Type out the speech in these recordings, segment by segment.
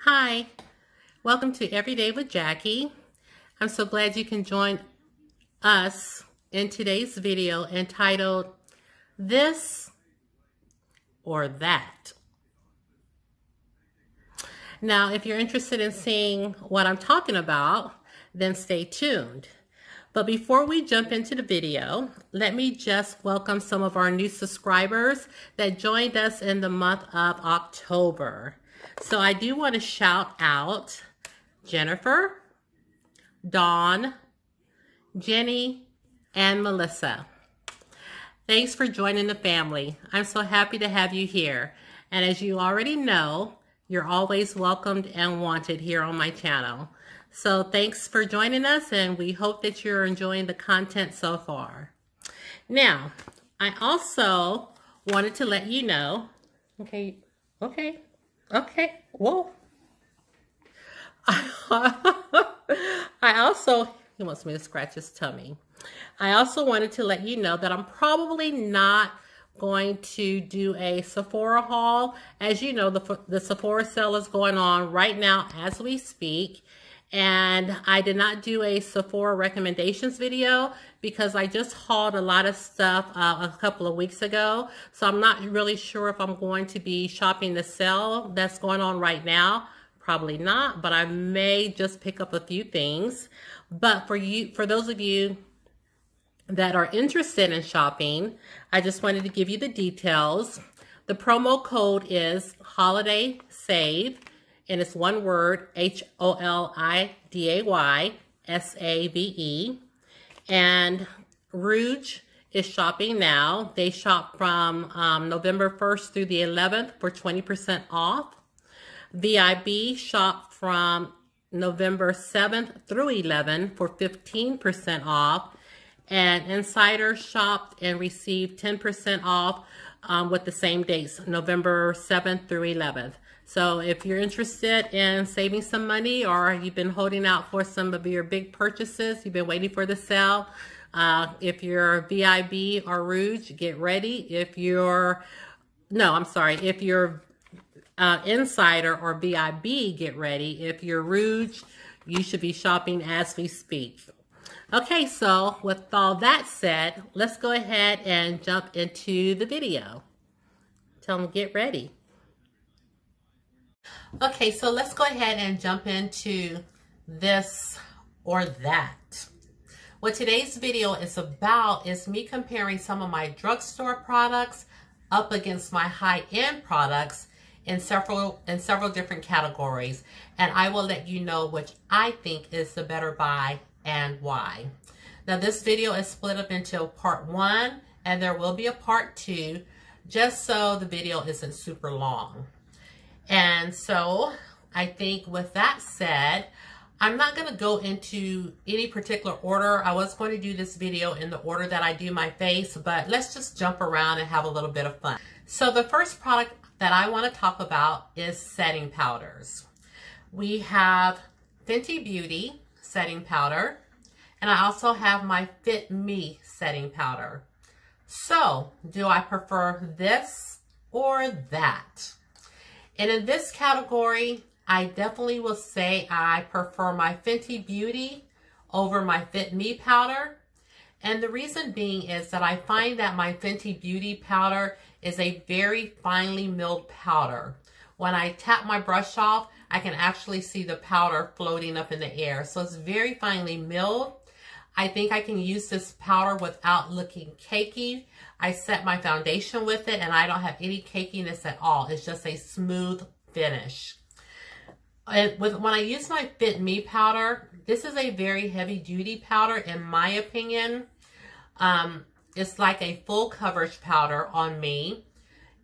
Hi, welcome to Everyday with Jackie. I'm so glad you can join us in today's video entitled This or That. Now, if you're interested in seeing what I'm talking about, then stay tuned. But before we jump into the video, let me just welcome some of our new subscribers that joined us in the month of October. So I do want to shout out Jennifer, Dawn, Jenny, and Melissa. Thanks for joining the family. I'm so happy to have you here. And as you already know, you're always welcomed and wanted here on my channel. So thanks for joining us, and we hope that you're enjoying the content so far. Now, I also wanted to let you know, okay, whoa. He wants me to scratch his tummy. I also wanted to let you know that I'm probably not going to do a Sephora haul. As you know, the Sephora sale is going on right now as we speak. And I did not do a Sephora recommendations video because I just hauled a lot of stuff a couple of weeks ago. So I'm not really sure if I'm going to be shopping the sale that's going on right now. Probably not, but I may just pick up a few things. But for those of you that are interested in shopping, I just wanted to give you the details. The promo code is Holiday Save. And it's one word, HOLIDAY-SAVE. And Rouge is shopping now. They shop from November 1st through the 11th for 20% off. VIB shop from November 7th through 11th for 15% off. And Insider shopped and received 10% off with the same dates, November 7th through 11th. So if you're interested in saving some money, or you've been holding out for some of your big purchases, you've been waiting for the sale, if you're VIB or Rouge, get ready. If you're Insider or VIB, get ready. If you're Rouge, you should be shopping as we speak. Okay, so with all that said, let's go ahead and jump into the video. Tell them get ready. Okay, so let's go ahead and jump into this or that. What today's video is about is me comparing some of my drugstore products up against my high-end products in several different categories. And I will let you know which I think is the better buy and why. Now this video is split up into part 1, and there will be a part 2, just so the video isn't super long. And so I think with that said, I'm not going to go into any particular order. I was going to do this video in the order that I do my face, but let's just jump around and have a little bit of fun. So the first product that I want to talk about is setting powders. We have Fenty Beauty setting powder, and I also have my Fit Me setting powder. So do I prefer this or that? And in this category, I definitely will say I prefer my Fenty Beauty over my Fit Me powder. And the reason being is that I find that my Fenty Beauty powder is a very finely milled powder. When I tap my brush off, I can actually see the powder floating up in the air. So it's very finely milled. I think I can use this powder without looking cakey. I set my foundation with it, and I don't have any cakiness at all. It's just a smooth finish. And when I use my Fit Me powder, this is a very heavy-duty powder, in my opinion. It's like a full coverage powder on me.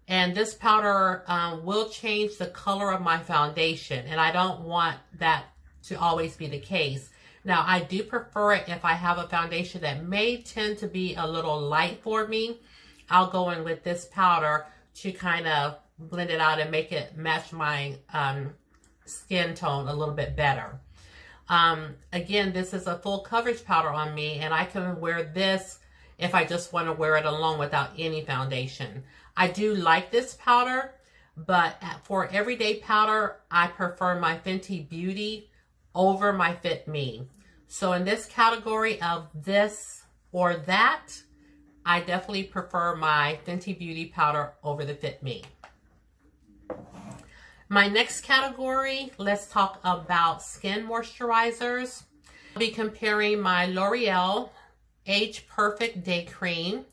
And this powder will change the color of my foundation, and I don't want that to always be the case. Now, I do prefer it if I have a foundation that may tend to be a little light for me. I'll go in with this powder to kind of blend it out and make it match my skin tone a little bit better. Again, this is a full coverage powder on me, and I can wear this if I just want to wear it alone without any foundation. I do like this powder, But for everyday powder, I prefer my Fenty Beauty over my Fit Me. So in this category of this or that, I definitely prefer my Fenty Beauty powder over the Fit Me. My next category, let's talk about skin moisturizers. I'll be comparing my L'Oreal Age Perfect Day Cream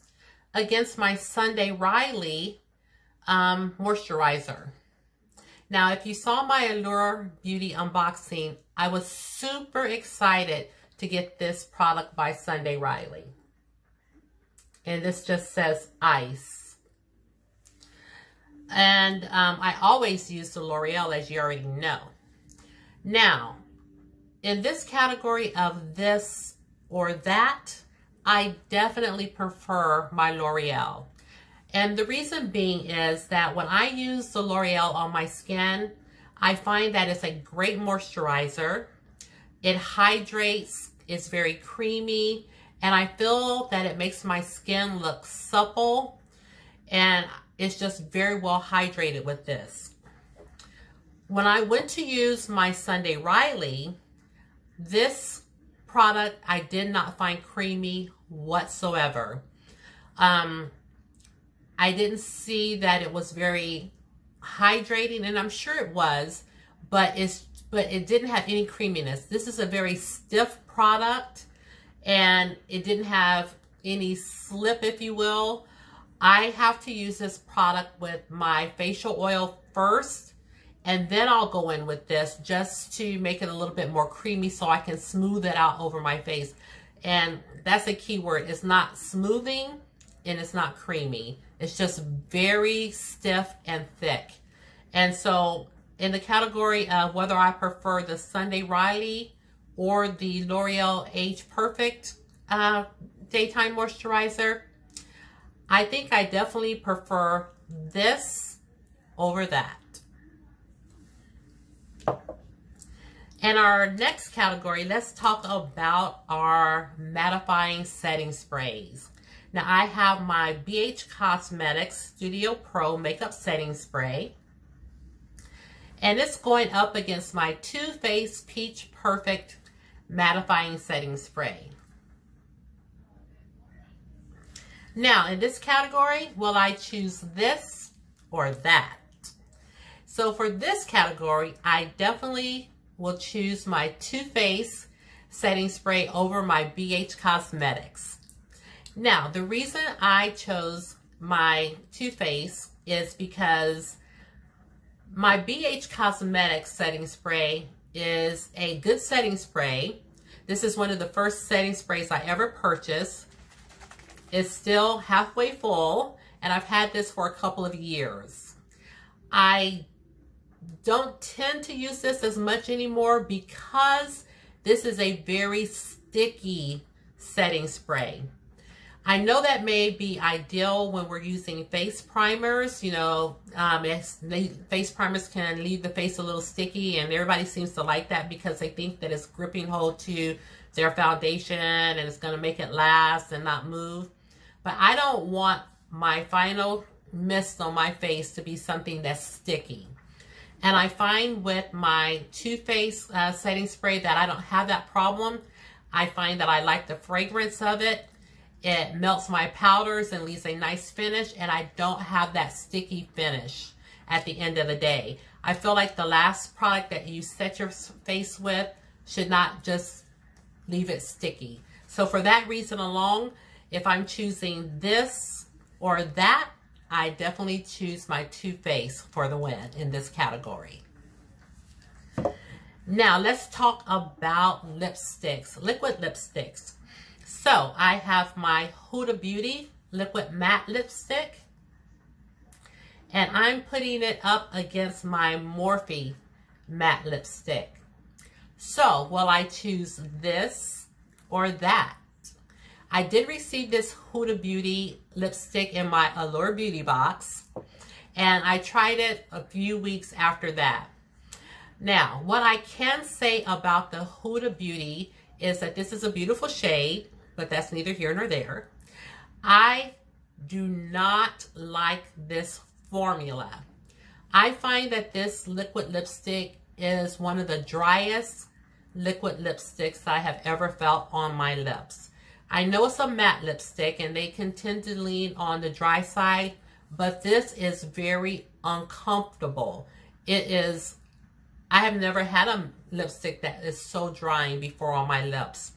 against my Sunday Riley moisturizer. Now, if you saw my Allure Beauty unboxing, I was super excited to get this product by Sunday Riley. And this just says ice. And I always use the L'Oreal, as you already know. Now, in this category of this or that, I definitely prefer my L'Oreal. And the reason being is that when I use the L'Oreal on my skin, I find that it's a great moisturizer. It hydrates, it's very creamy, and I feel that it makes my skin look supple, and it's just very well hydrated with this. When I went to use my Sunday Riley, this product I did not find creamy whatsoever. I didn't see that it was very hydrating, and I'm sure it was, but it didn't have any creaminess. This is a very stiff product, and it didn't have any slip, if you will. I have to use this product with my facial oil first, and then I'll go in with this just to make it a little bit more creamy so I can smooth it out over my face. And that's a key word. It's not smoothing and it's not creamy. It's just very stiff and thick. And so in the category of whether I prefer the Sunday Riley or the L'Oreal Age Perfect Daytime Moisturizer, I think I definitely prefer this over that. In our next category, let's talk about our mattifying setting sprays. Now, I have my BH Cosmetics Studio Pro Makeup Setting Spray. And it's going up against my Too Faced Peach Perfect Mattifying Setting Spray. Now, in this category, will I choose this or that? So for this category, I definitely will choose my Too Faced Setting Spray over my BH Cosmetics. Now, the reason I chose my Too Faced is because my BH Cosmetics setting spray is a good setting spray. This is one of the first setting sprays I ever purchased. It's still halfway full, and I've had this for a couple of years. I don't tend to use this as much anymore because this is a very sticky setting spray. I know that may be ideal when we're using face primers. You know, face primers can leave the face a little sticky, and everybody seems to like that because they think that it's gripping hold to their foundation and it's going to make it last and not move. But I don't want my final mist on my face to be something that's sticky. And I find with my Too Faced setting spray that I don't have that problem. I find that I like the fragrance of it. It melts my powders and leaves a nice finish, and I don't have that sticky finish at the end of the day. I feel like the last product that you set your face with should not just leave it sticky. So for that reason alone, if I'm choosing this or that, I definitely choose my Too Faced for the win in this category. Now let's talk about lipsticks, liquid lipsticks. So I have my Huda Beauty Liquid Matte Lipstick, and I'm putting it up against my Morphe Matte Lipstick. So will I choose this or that? I did receive this Huda Beauty lipstick in my Allure Beauty box, and I tried it a few weeks after that. Now, what I can say about the Huda Beauty is that this is a beautiful shade, but that's neither here nor there. I do not like this formula. I find that this liquid lipstick is one of the driest liquid lipsticks I have ever felt on my lips. I know it's a matte lipstick and they can tend to lean on the dry side, but this is very uncomfortable. It is, I have never had a lipstick that is so drying before on my lips.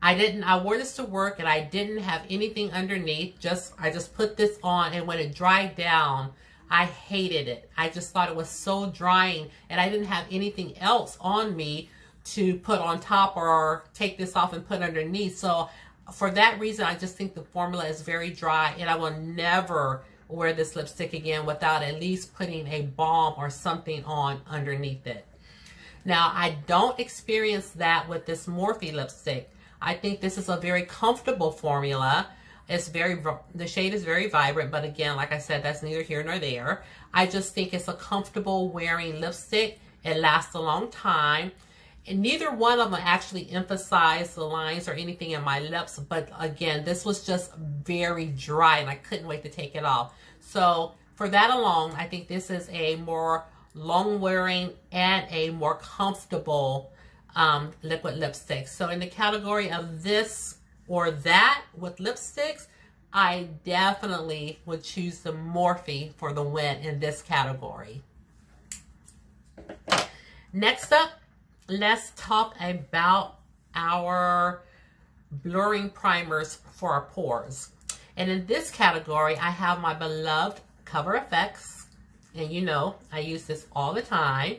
I wore this to work and I didn't have anything underneath. I just put this on, and when it dried down, I hated it. I just thought it was so drying, and I didn't have anything else on me to put on top or take this off and put underneath. So for that reason, I just think the formula is very dry, and I will never wear this lipstick again without at least putting a balm or something on underneath it. Now, I don't experience that with this Morphe lipstick. I think this is a very comfortable formula. The shade is very vibrant, but again, like I said, that's neither here nor there. I just think it's a comfortable wearing lipstick. It lasts a long time. And neither one of them actually emphasize the lines or anything in my lips. But again, this was just very dry and I couldn't wait to take it off. So for that alone, I think this is a more long wearing and a more comfortable liquid lipstick. So in the category of this or that with lipsticks, I definitely would choose the Morphe for the win in this category. Next up, let's talk about our blurring primers for our pores. And in this category, I have my beloved Cover FX. And you know, I use this all the time.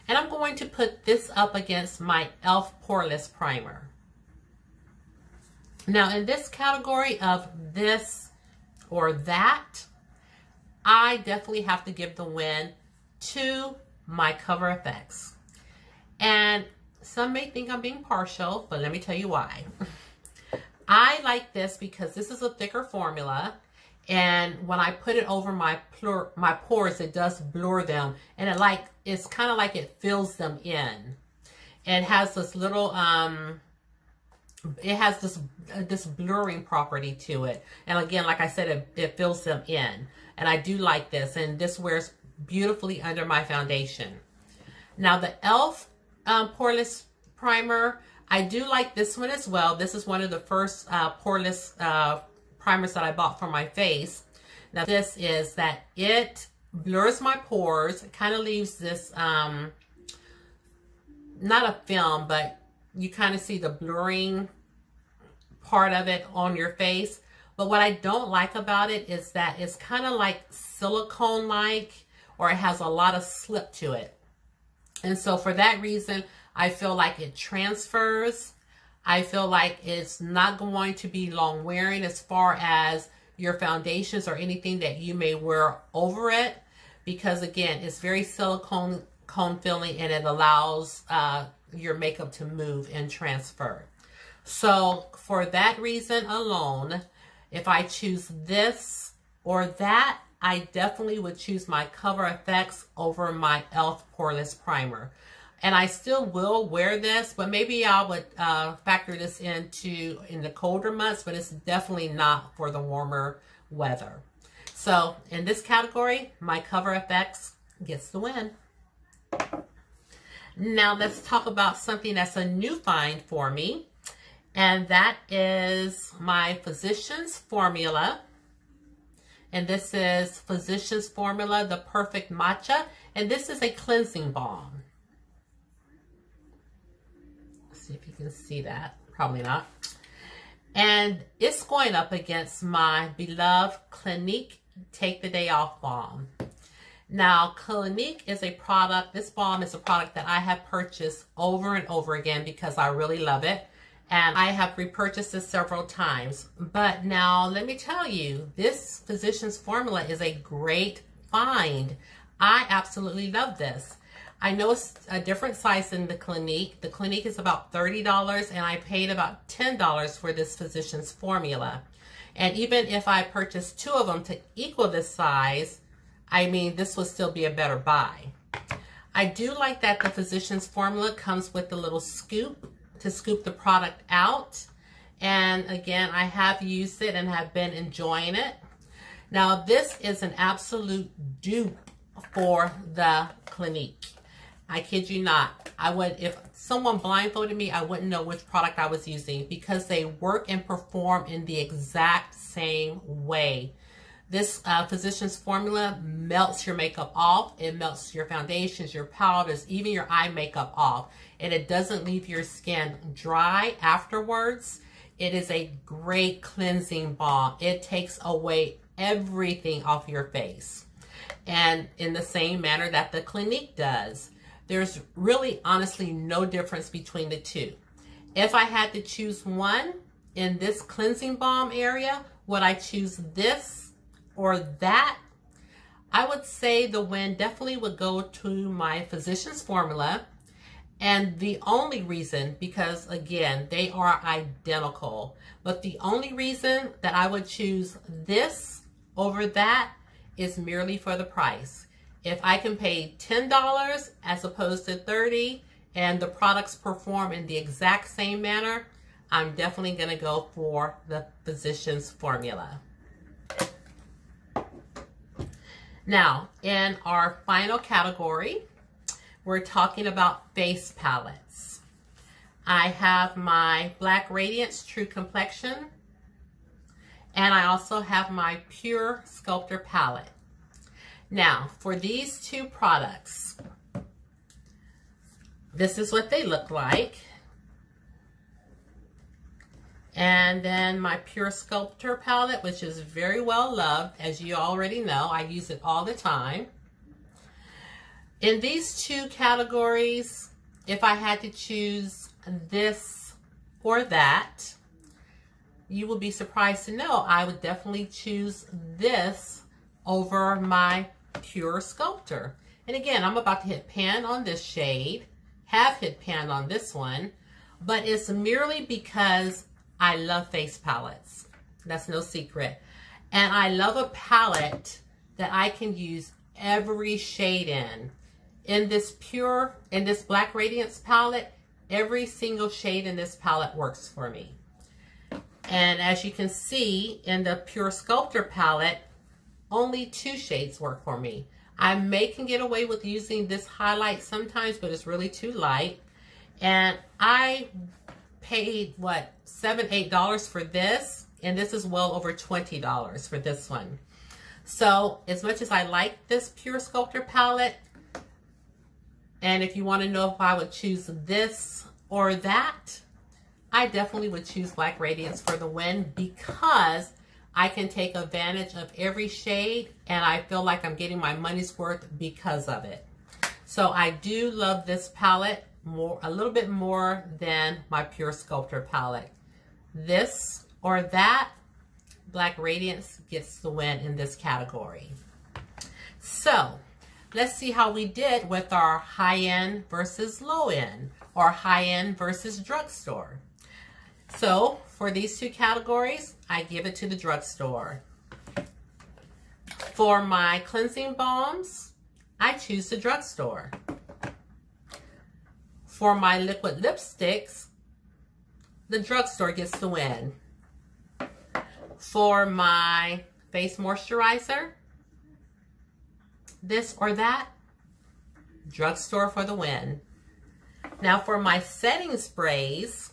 And I'm going to put this up against my e.l.f. Poreless Primer. Now, in this category of this or that, I definitely have to give the win to my Cover FX. And some may think I'm being partial, but let me tell you why. I like this because this is a thicker formula, and when I put it over my pores, it does blur them, and it's kind of like it fills them in. It has this little it has this blurring property to it, and again, like I said, it fills them in, and I do like this, and this wears beautifully under my foundation. Now the e.l.f. Poreless Primer, I do like this one as well. This is one of the first poreless primers that I bought for my face. Now this is that it blurs my pores. It kind of leaves this, not a film, but you kind of see the blurring part of it on your face. But what I don't like about it is that it's kind of like silicone-like, or it has a lot of slip to it. And so for that reason, I feel like it transfers. I feel like it's not going to be long wearing as far as your foundations or anything that you may wear over it. Because again, it's very silicone filling, and it allows your makeup to move and transfer. So for that reason alone, if I choose this or that, I definitely would choose my Cover FX over my e.l.f. Poreless Primer. And I still will wear this, but maybe I would factor this in the colder months, but it's definitely not for the warmer weather. So in this category, my Cover FX gets the win. Now let's talk about something that's a new find for me, and that is my Physicians Formula. And this is Physicians Formula, the Perfect Matcha, and this is a cleansing balm. Let's see if you can see that. Probably not. And it's going up against my beloved Clinique Take the Day Off Balm. Now, Clinique is a product, this balm is a product that I have purchased over and over again because I really love it. And I have repurchased this several times. But now, let me tell you, this Physicians Formula is a great find. I absolutely love this. I know it's a different size than the Clinique. The Clinique is about $30, and I paid about $10 for this Physicians Formula. And even if I purchased two of them to equal this size, I mean, this would still be a better buy. I do like that the Physicians Formula comes with a little scoop to scoop the product out. And again, I have used it and have been enjoying it. Now, this is an absolute dupe for the Clinique. I kid you not. I would, if someone blindfolded me, I wouldn't know which product I was using because they work and perform in the exact same way. This Physicians Formula melts your makeup off. It melts your foundations, your powders, even your eye makeup off. And it doesn't leave your skin dry afterwards. It is a great cleansing balm. It takes away everything off your face. And in the same manner that the Clinique does. There's really honestly no difference between the two. If I had to choose one in this cleansing balm area, would I choose this or that? I would say the win definitely would go to my Physicians Formula. And the only reason, because again, they are identical, but the only reason that I would choose this over that is merely for the price. If I can pay $10 as opposed to $30 and the products perform in the exact same manner, I'm definitely going to go for the Physicians Formula. Now, in our final category, we're talking about face palettes. I have my Black Radiance True Complexion, and I also have my Pure Sculptor palette. Now, for these two products, this is what they look like. And then my Pure Sculptor palette, which is very well loved, as you already know. I use it all the time. In these two categories, if I had to choose this or that, you will be surprised to know I would definitely choose this over my Pure Sculptor. And again, I'm about to hit pan on this shade, have hit pan on this one, but it's merely because I love face palettes. That's no secret. And I love a palette that I can use every shade in. In this Black Radiance palette, every single shade in this palette works for me. And as you can see, in the Pure Sculptor palette, only 2 shades work for me. I can get away with using this highlight sometimes, but it's really too light. And I paid, what, $7, $8 for this, and this is well over $20 for this one. So, as much as I like this Pure Sculptor palette, and if you want to know if I would choose this or that, I definitely would choose Black Radiance for the win because I can take advantage of every shade and I feel like I'm getting my money's worth because of it. So I do love this palette a little bit more than my Pure Sculptor palette. This or that, Black Radiance gets the win in this category. So let's see how we did with our high-end versus low-end, or high-end versus drugstore. So for these two categories, I give it to the drugstore. For my cleansing balms, I choose the drugstore. For my liquid lipsticks, the drugstore gets the win. For my face moisturizer, this or that, drugstore for the win. Now for my setting sprays,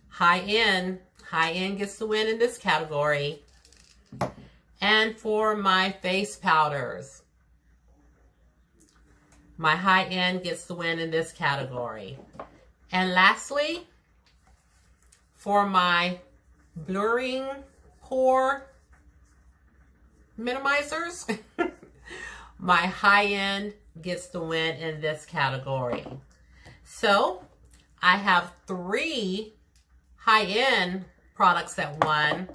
high-end gets the win in this category. And for my face powders, my high-end gets the win in this category. And lastly, for my blurring pore minimizers, my high-end gets the win in this category. So I have 3 high-end products that won,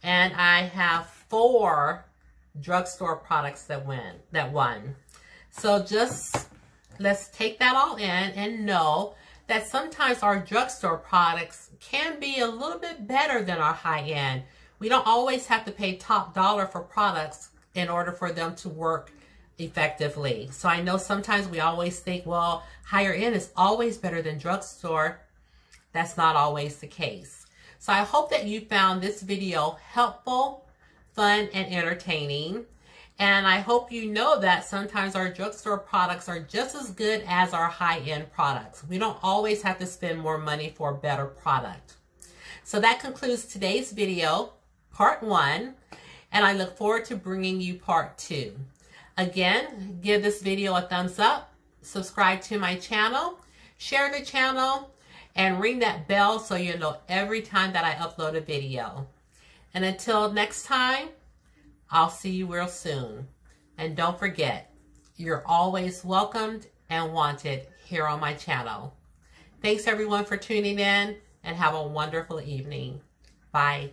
and I have 4 drugstore products that won. So just let's take that all in and know that sometimes our drugstore products can be a little bit better than our high-end. We don't always have to pay top dollar for products in order for them to work effectively. So I know sometimes we always think, well, higher end is always better than drugstore. That's not always the case. So I hope that you found this video helpful, fun, and entertaining. And I hope you know that sometimes our drugstore products are just as good as our high-end products. We don't always have to spend more money for a better product. So that concludes today's video, part 1, and I look forward to bringing you part 2. Again, give this video a thumbs up, subscribe to my channel, share the channel, and ring that bell so you'll know every time that I upload a video. And until next time, I'll see you real soon. And don't forget, you're always welcomed and wanted here on my channel. Thanks everyone for tuning in, and have a wonderful evening. Bye.